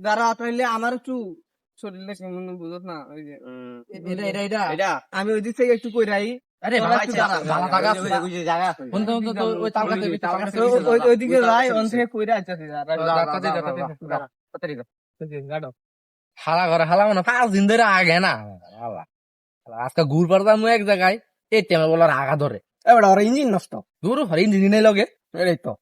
যারা তাইলে আমার একটু শরীরটা কেমন বুঝত না ওই যে এটা আমি ওই দিক থেকে একটু কইরাই আরে ওইদিকে যাই ওন থেকে কইরা আইতাছি হালা ঘরে হালা মানে 5 দিন ধরে আগে না আজকে ঘুর পারতাম এক জায়গায় এই টাইমে বলার আগা ধরে এবার ওর ইঞ্জিন নষ্ট দূর হরে ইঞ্জিন নাই লগে এটাই তো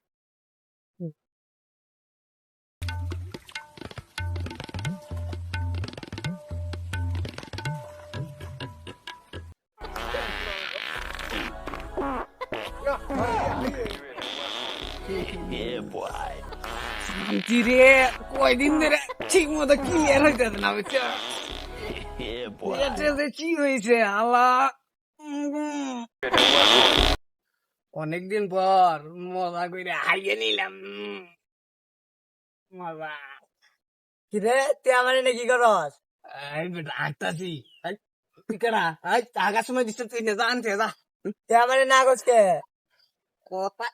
শান্তি রে কয়দিন ধরে ঠিক মতো ক্লিয়ার হইতেছে না বুঝছো এটা যে কি হয়েছে আল্লাহ অনেকদিন পর মজা করে হাইয়ে নিলাম মজা কিরে তুই আমার এনে কি করস? হাঁটতাছি টিকারা টাকার সময় দিচ্ছে তুই না জানছে যা তুই আমার না করছে কথা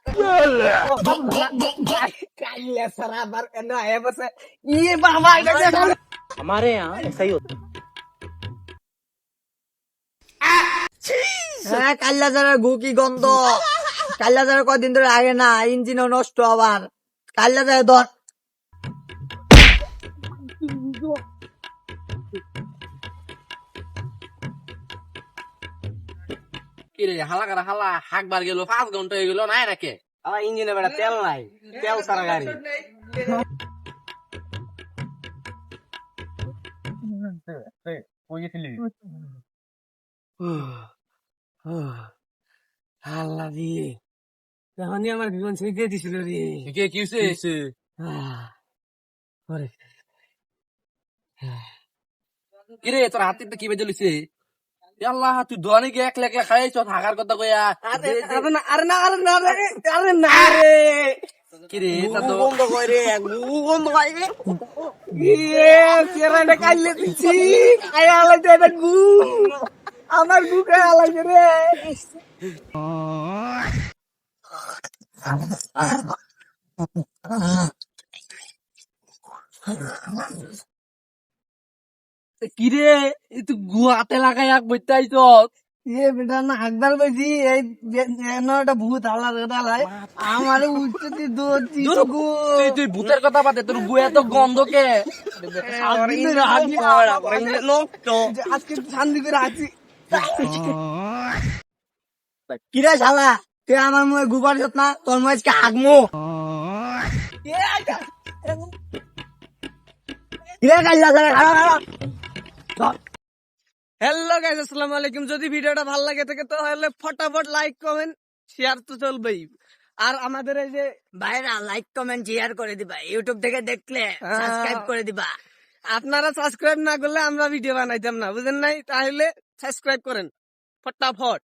কাইলে সারা বার কেন আয়া বসে ইয়ে বাবা এটা हमारे यहाँ ऐसा ही होता হ্যাঁ কাল্লাজারের গু কি গন্ধ কাল্লাজারের কদিন ধরে আগে না ইঞ্জিনও নষ্ট আবার কাল্লাজারের ধর কি রে হালা করে হালা হাকবার গেল 5 ঘন্টা হয়ে গেল নাই নাকি আমার ইঞ্জিনে বেড়া তেল নাই তেল সারা গাড়ি আল্লাহ দিয়ে তখনই আমার জীবন ছেড়ে দিছিল রে কে কি হইছে কি রে তোর হাতে কি বেজে লইছে আল্লাহ তুই দোয়ানি গিয়ে একলা একলা খাইছ থাকার কথা কইয়া আরে না রে কি রে তা তো বন্ধ কই রে বন্ধ কই রে ইয়ে কেরাটা কাইলে দিছি আয়া আলাইতে এটা গু আমার গু খাই আলাইছে রে কিরে তুই গুয়াতে লাগাই এক বইতে আইছ এ বেটা না একবার বলছি এই একটা ভূত আলাই আমার উঠতে দৌড়ছি গু তুই ভূতের কথা বাদে তোর গুয়া তো গন্ধ কে আজকে শান্তি করে আছি কিরে শালা তুই আমার মুখে গুবার যত না তোর মুখে আজকে হাগমু কিরে কাল্লাজারের খারাপ হ্যালো গাইস আসসালামু আলাইকুম যদি ভিডিওটা ভালো লাগে থাকে তাহলে ফটাফট লাইক কমেন্ট শেয়ার তো চলবেই আর আমাদের এই যে ভাইরা লাইক কমেন্ট শেয়ার করে দিবা ইউটিউব থেকে দেখলে সাবস্ক্রাইব করে দিবা আপনারা সাবস্ক্রাইব না করলে আমরা ভিডিও বানাইতাম না বুঝেন নাই তাহলে সাবস্ক্রাইব করেন ফটাফট